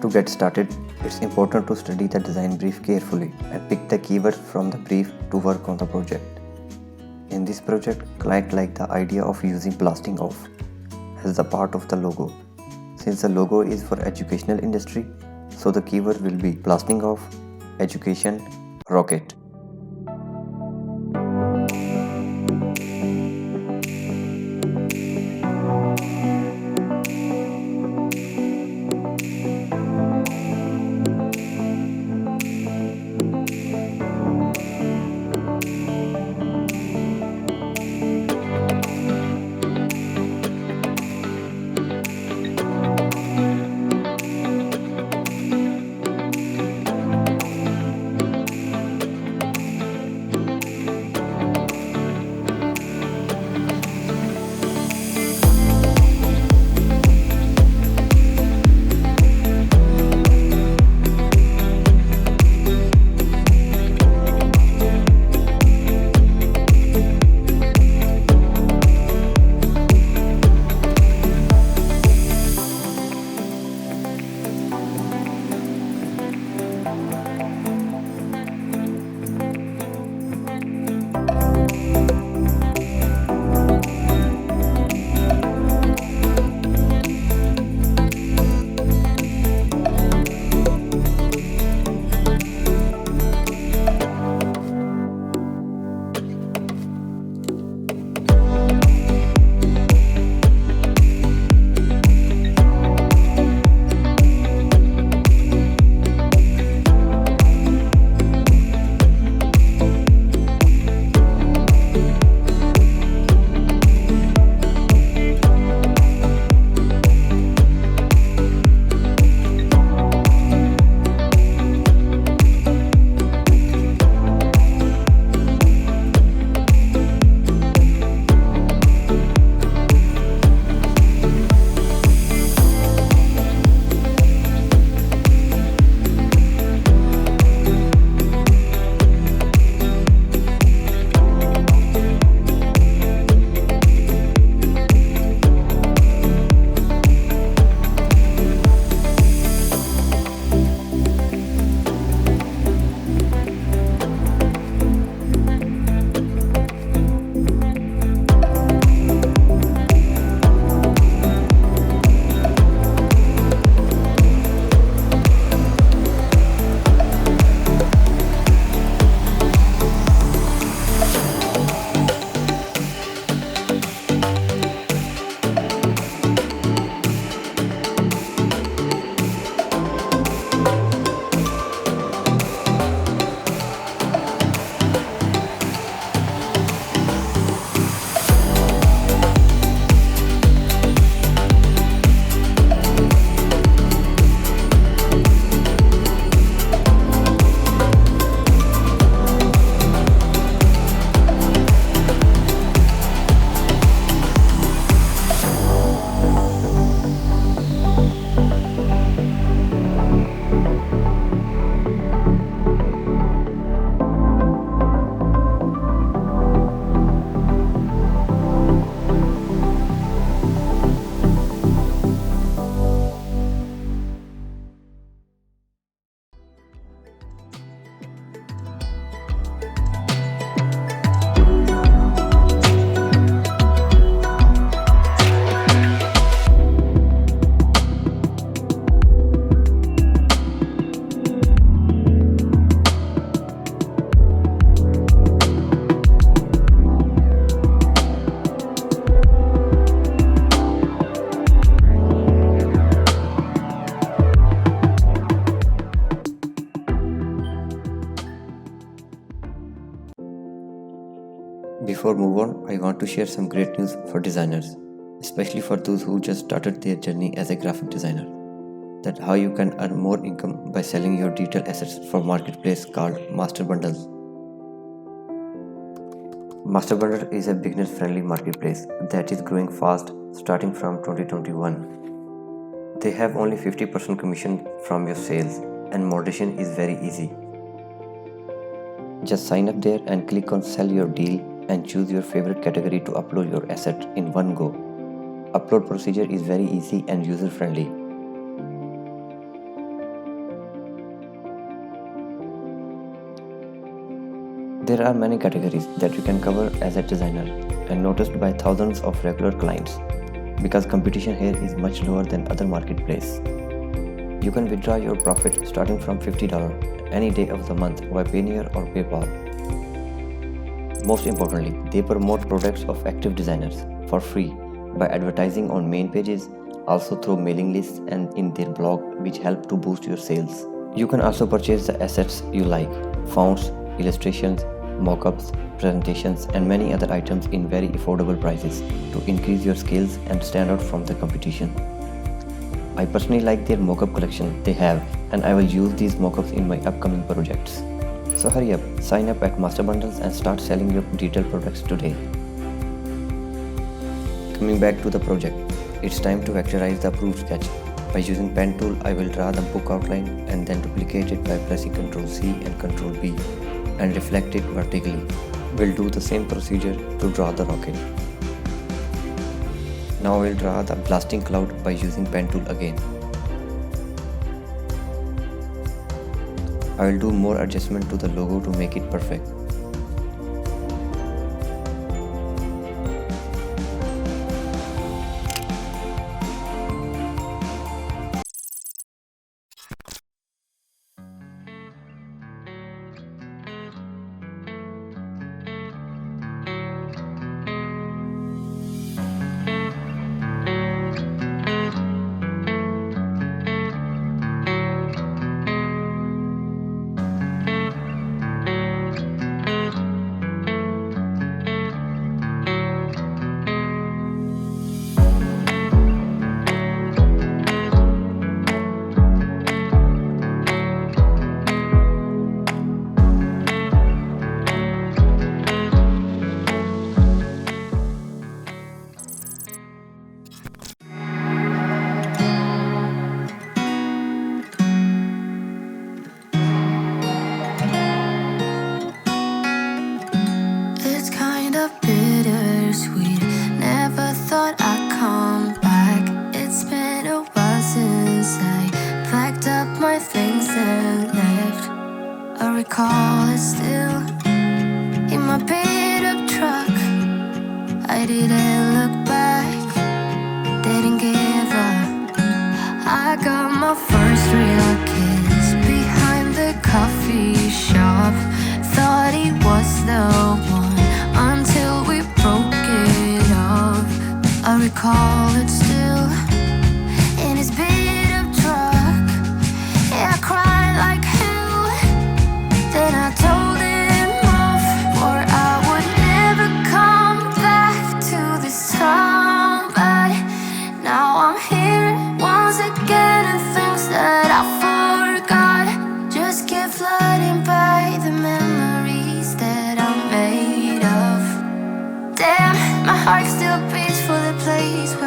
To get started, it's important to study the design brief carefully and pick the keywords from the brief to work on the project. In this project, client liked the idea of using blasting off as the part of the logo. Since the logo is for educational industry, so the keyword will be blasting off, education, rocket. Before move on, I want to share some great news for designers, especially for those who just started their journey as a graphic designer. That how you can earn more income by selling your digital assets from marketplace called MasterBundles. MasterBundles is a beginner-friendly marketplace that is growing fast starting from 2021. They have only 50% commission from your sales and moderation is very easy. Just sign up there and click on sell your deal and choose your favorite category to upload your asset in one go. Upload procedure is very easy and user friendly. There are many categories that you can cover as a designer and noticed by thousands of regular clients because competition here is much lower than other marketplaces. You can withdraw your profit starting from $50 any day of the month via Payoneer or PayPal. Most importantly, they promote products of active designers for free by advertising on main pages, also through mailing lists and in their blog, which help to boost your sales. You can also purchase the assets you like, fonts, illustrations, mockups, presentations and many other items in very affordable prices to increase your skills and stand out from the competition. I personally like their mockup collection they have, and I will use these mockups in my upcoming projects. So hurry up, sign up at MasterBundles and start selling your detailed products today. Coming back to the project, it's time to vectorize the approved sketch. By using pen tool, I will draw the book outline and then duplicate it by pressing Ctrl C and Ctrl V and reflect it vertically. We'll do the same procedure to draw the rocket. Now we'll draw the blasting cloud by using pen tool again. I will do more adjustment to the logo to make it perfect. Bittersweet, never thought I'd come back. It's been a while since I packed up my things and left. I recall it still in my beat up truck. I didn't look back, didn't give up. I got my first real kiss behind the coffee shop. Thought he was the one until we broke it off. I recall it still in his beat up truck. Yeah, I cried like hell. Then I told him off, or I would never come back to this town. But now I'm here once again, and things that I forgot just keep flooding by, the memories that I made of. Damn, my heart still beats for the place where